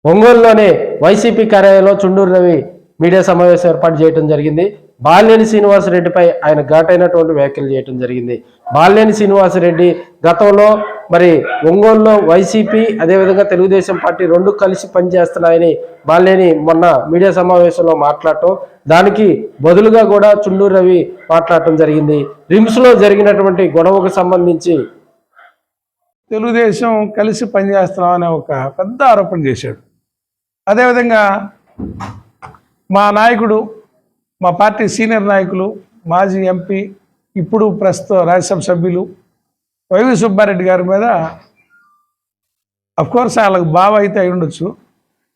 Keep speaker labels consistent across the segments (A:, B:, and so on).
A: ఒంగోలులోని వైసీపీ కార్యాలయంలో చుండూరు రవి మీడియా సమావేశం ఏర్పాటు చేయడం జరిగింది. బాలినేని శ్రీనివాసరెడ్డిపై ఆయన ఘాటైనటువంటి వ్యాఖ్యలు చేయడం జరిగింది. బాలినేని శ్రీనివాసరెడ్డి గతంలో మరి ఒంగోలులో వైసీపీ అదేవిధంగా తెలుగుదేశం పార్టీ రెండు కలిసి పనిచేస్తున్నాయని బాలినేని మొన్న మీడియా సమావేశంలో మాట్లాడటం, దానికి బదులుగా కూడా చుండూరు రవి మాట్లాడటం జరిగింది. రిమ్స్లో జరిగినటువంటి గొడవకు సంబంధించి
B: తెలుగుదేశం కలిసి పనిచేస్తున్నాం అనే ఒక పెద్ద ఆరోపణ చేశాడు. అదేవిధంగా మా నాయకుడు, మా పార్టీ సీనియర్ నాయకులు, మాజీ ఎంపీ, ఇప్పుడు ప్రస్తుత రాజ్యసభ సభ్యులు వైవి సుబ్బారెడ్డి గారి మీద అఫ్కోర్స్ వాళ్ళకి బావ అయితే అయి ఉండొచ్చు,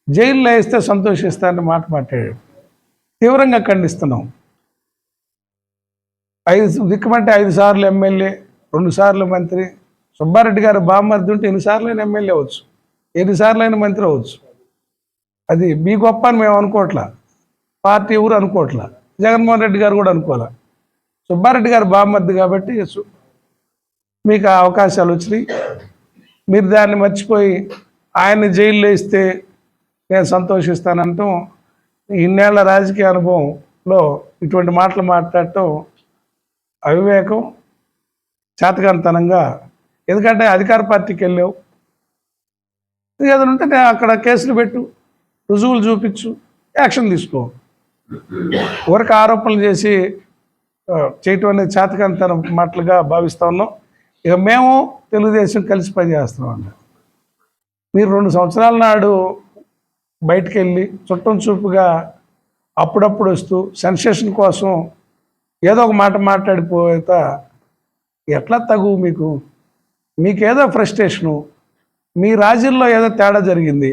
B: జైల్లో వేస్తే సంతోషిస్తారని మాట మాట్లాడాడు. తీవ్రంగా ఖండిస్తున్నాం. 5 సార్లు ఎమ్మెల్యే, 2 సార్లు మంత్రి. సుబ్బారెడ్డి గారు బామ్మర్ది ఉంటే ఎన్నిసార్లైనా ఎమ్మెల్యే అవ్వచ్చు, ఎన్నిసార్లైనా మంత్రి అవ్వచ్చు. అది మీ గొప్ప అని మేము అనుకోవట్లా, పార్టీ ఎవరు అనుకోవట్లా, జగన్మోహన్ రెడ్డి గారు కూడా అనుకోవాలా. సుబ్బారెడ్డి గారు బామ్మర్ది కాబట్టి మీకు ఆ అవకాశాలు వచ్చినాయి. మీరు దాన్ని మర్చిపోయి ఆయన్ని జైల్లో వేస్తే నేను సంతోషిస్తానంటాం, ఇన్నేళ్ల రాజకీయ అనుభవంలో ఇటువంటి మాటలు మాట్లాడటం అవివేకం, చేతకానితనంగా. ఎందుకంటే అధికార పార్టీకి వెళ్ళావు, ఏదైనా ఉంటే అక్కడ కేసులు పెట్టు, రుజువులు చూపించు, యాక్షన్ తీసుకో. ఊరికి ఆరోపణలు చేసి చేయటం అనేది చేతకానితనం మాటలుగా భావిస్తూ ఉన్నాం. ఇక మేము తెలుగుదేశం కలిసి పనిచేస్తున్నాం అండి. మీరు 2 సంవత్సరాల నాడు బయటికి వెళ్ళి చుట్టం చూపుగా అప్పుడప్పుడు వస్తూ సెన్సేషన్ కోసం ఏదో ఒక మాట మాట్లాడిపోతా ఎట్లా తగు మీకు? మీకేదో ఫ్రస్ట్రేషను, మీ రాజ్యంలో ఏదో తేడా జరిగింది,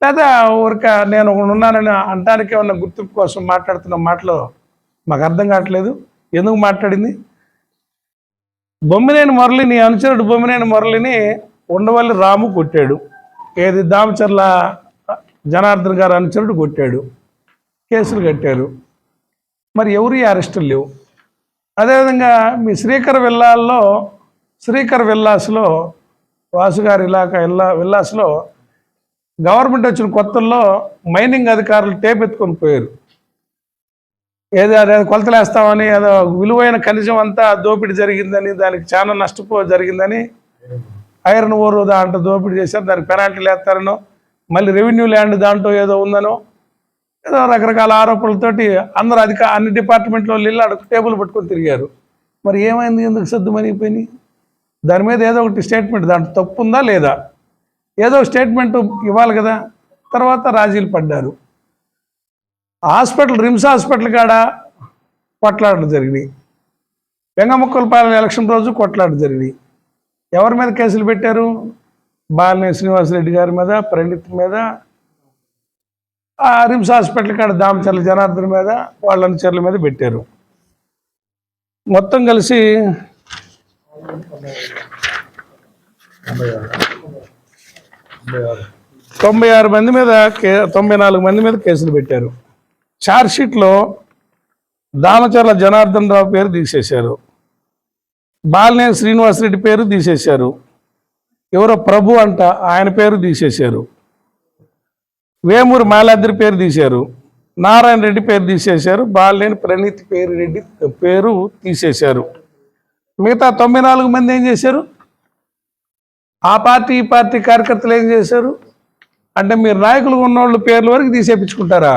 B: లేదా ఊరిక నేను ఉన్నానని అంటానికి ఉన్న గుర్తింపు కోసం మాట్లాడుతున్న మాటలు మాకు అర్థం కావట్లేదు. ఎందుకు మాట్లాడింది? బొమ్మినేని మురళి, నీ అనుచరుడు బొమ్మినేని మురళిని ఉండవల్లి రాము కొట్టాడు. ఏది దామచర్ల జనార్దన్ గారు అనుచరుడు కొట్టాడు, కేసులు కట్టారు. మరి ఎవరు అరెస్టులు లేవు. అదేవిధంగా మీ శ్రీకర్ విల్లాస్లో వాసుగారి విల్లాస్లో గవర్నమెంట్ వచ్చిన కొత్తల్లో మైనింగ్ అధికారులు టేప్ ఎత్తుకొని పోయారు. ఏదో కొలతలు వేస్తామని, ఏదో విలువైన ఖనిజం అంతా దోపిడీ జరిగిందని, దానికి చాలా జరిగిందని, ఐరన్ ఓర్ దాంట్లో దోపిడీ చేశారు, దానికి పెనాల్టీలు వేస్తారనో, మళ్ళీ రెవెన్యూ ల్యాండ్ దాంట్లో ఏదో ఉందనో, ఏదో రకరకాల ఆరోపణలతోటి అందరూ అన్ని డిపార్ట్మెంట్లో వెళ్ళి టేబుల్ పట్టుకొని తిరిగారు. మరి ఏమైంది? ఎందుకు సర్దుమనిగిపోయినాయి? దాని మీద ఏదో ఒకటి స్టేట్మెంట్, దాంట్లో తప్పు ఉందా లేదా, ఏదో స్టేట్మెంట్ ఇవ్వాలి కదా. తర్వాత రాజీలు పడ్డారు. రిమ్స్ హాస్పిటల్ కాడ కొట్లాటలు జరిగినాయి. వెంగముక్కలపాలెం ఎలక్షన్ రోజు కొట్లాటలు జరిగినాయి. ఎవరి మీద కేసులు పెట్టారు? బాలినేని శ్రీనివాసరెడ్డి గారి మీద, ప్రణీత్ మీద. రిమ్స్ హాస్పిటల్ కాడ దామచర్ల జనార్దన్ మీద, వాళ్ళ అనుచరుల మీద పెట్టారు. మొత్తం కలిసి 96 మంది మీద 94 మంది మీద కేసులు పెట్టారు. ఛార్జ్షీట్లో దామచర్ల జనార్దన్ రావు పేరు తీసేశారు, బాలినేని శ్రీనివాసరెడ్డి పేరు తీసేశారు, ఎవరో ప్రభు అంట ఆయన పేరు తీసేశారు, వేమూరి మాలాద్రి పేరు తీశారు, నారాయణ రెడ్డి పేరు తీసేశారు, బాలినేని ప్రణీత్ పేరు తీసేశారు. మిగతా 94 మంది ఏం చేశారు? ఆ పార్టీ ఈ పార్టీ కార్యకర్తలు ఏం చేశారు అంటే, మీరు నాయకులు ఉన్నోళ్ళు పేర్ల వరకు తీసేపించుకుంటారా?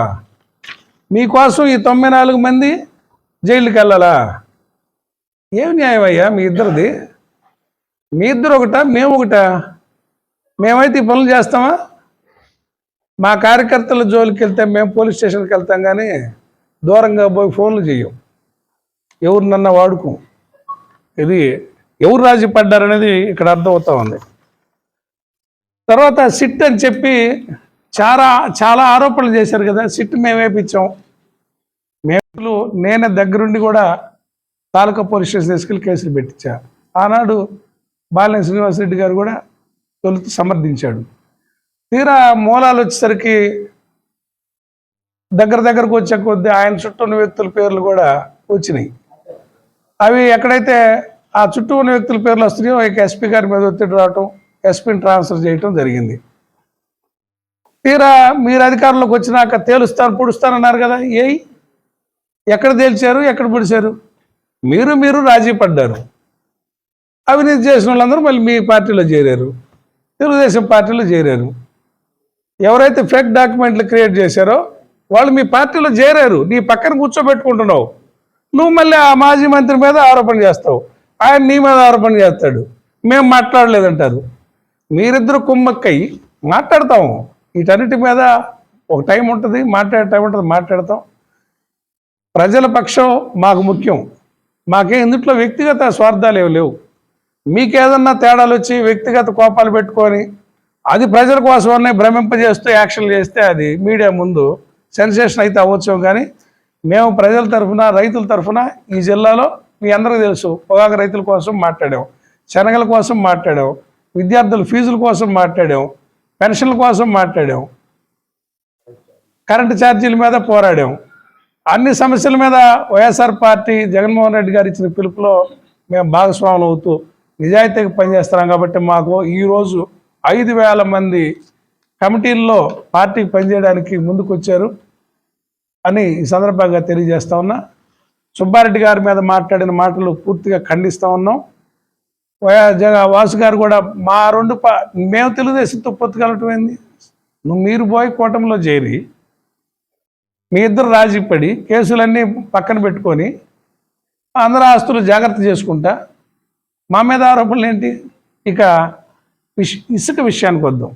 B: మీకోసం ఈ 94 మంది జైలుకి వెళ్ళాలా? ఏం న్యాయం అయ్యా మీ ఇద్దరిది? మీ ఇద్దరు ఒకటా, మేము ఒకటా? మేమైతే ఈ పనులు చేస్తామా? మా కార్యకర్తల జోలికి వెళ్తే మేము పోలీస్ స్టేషన్కి వెళ్తాం, కానీ దూరంగా పోయి ఫోన్లు చేయం, ఎవరినన్నా వాడుకోం. ఇది ఎవరు రాజీ పడ్డారనేది ఇక్కడ అర్థమవుతా ఉంది. తర్వాత సిట్ అని చెప్పి చాలా ఆరోపణలు చేశారు కదా. సిట్ మేము వేయించాం, నేనే దగ్గరుండి కూడా తాలూకా పోలీస్ స్టేషన్ తీసుకెళ్ళి కేసులు పెట్టించా. ఆనాడు బాలినేని శ్రీనివాసరెడ్డి గారు కూడా తొలుత సమర్థించాడు. తీరా మూలాలు వచ్చేసరికి దగ్గరకు వచ్చే కొద్దీ ఆయన చుట్టూ ఉన్న వ్యక్తుల పేర్లు కూడా వచ్చినాయి. అవి ఎక్కడైతే ఆ చుట్టూ ఉన్న వ్యక్తుల పేర్లు వస్తున్నాయో ఎస్పీ గారి మీద ఒత్తిడి రావటం, ఎస్పీని ట్రాన్స్ఫర్ చేయటం జరిగింది. తీరా మీరు అధికారంలోకి వచ్చినాక తేలుస్తాను పొడుస్తానన్నారు కదా, ఎక్కడ తేల్చారు, ఎక్కడ పొడిచారు? మీరు రాజీ పడ్డారు. అవినీతి చేసిన వాళ్ళందరూ మళ్ళీ మీ పార్టీలో చేరారు, తెలుగుదేశం పార్టీలో చేరారు. ఎవరైతే ఫేక్ డాక్యుమెంట్లు క్రియేట్ చేశారో వాళ్ళు మీ పార్టీలో చేరారు. నీ పక్కన కూర్చోబెట్టుకుంటున్నావు. నువ్వు మళ్ళీ ఆ మాజీ మంత్రి మీద ఆరోపణ చేస్తావు, ఆయన నీ మీద ఆరోపణ చేస్తాడు. మేము మాట్లాడలేదంటారు. మీరిద్దరు కుమ్మక్కై మాట్లాడతాము. వీటన్నిటి మీద ఒక టైం ఉంటుంది, మాట్లాడే టైం ఉంటుంది, మాట్లాడతాం. ప్రజల పక్షం మాకు ముఖ్యం. మాకే ఇందుట్లో వ్యక్తిగత స్వార్థాలు ఏమి లేవు. మీకేదన్నా తేడాలు వచ్చి వ్యక్తిగత కోపాలు పెట్టుకొని అది ప్రజల కోసమనే భ్రమింపజేస్తూ యాక్షన్లు చేస్తే అది మీడియా ముందు సెన్సేషన్ అయితే అవ్వచ్చు. కానీ మేము ప్రజల తరఫున, రైతుల తరఫున ఈ జిల్లాలో మీ అందరికీ తెలుసు, పొగాకు రైతుల కోసం మాట్లాడాం, శనగల కోసం మాట్లాడాం, విద్యార్థుల ఫీజుల కోసం మాట్లాడాం, పెన్షన్ల కోసం మాట్లాడాం, కరెంటు ఛార్జీల మీద పోరాడాం. అన్ని సమస్యల మీద వైఎస్ఆర్ పార్టీ జగన్మోహన్ రెడ్డి గారు ఇచ్చిన పిలుపులో మేము భాగస్వాములు అవుతూ నిజాయితీగా పనిచేస్తున్నాం. కాబట్టి మాకు ఈరోజు 5,000 మంది కమిటీల్లో పార్టీకి పనిచేయడానికి ముందుకు వచ్చారు అని ఈ సందర్భంగా తెలియజేస్తా ఉన్నా. సుబ్బారెడ్డి గారి మీద మాట్లాడిన మాటలు పూర్తిగా ఖండిస్తూ ఉన్నాం. వాసు గారు కూడా మా మేము తెలుగుదేశంతో పొత్తుకలటం ఏంది? మీరు పోయి కూటమిలో చేరి మీ ఇద్దరు రాజీ పడి కేసులన్నీ పక్కన పెట్టుకొని అందరూ ఆస్తులు జాగ్రత్త చేసుకుంటా మా మీద ఆరోపణలు ఏంటి? ఇక ఇసుక విషయానికి వద్దాం.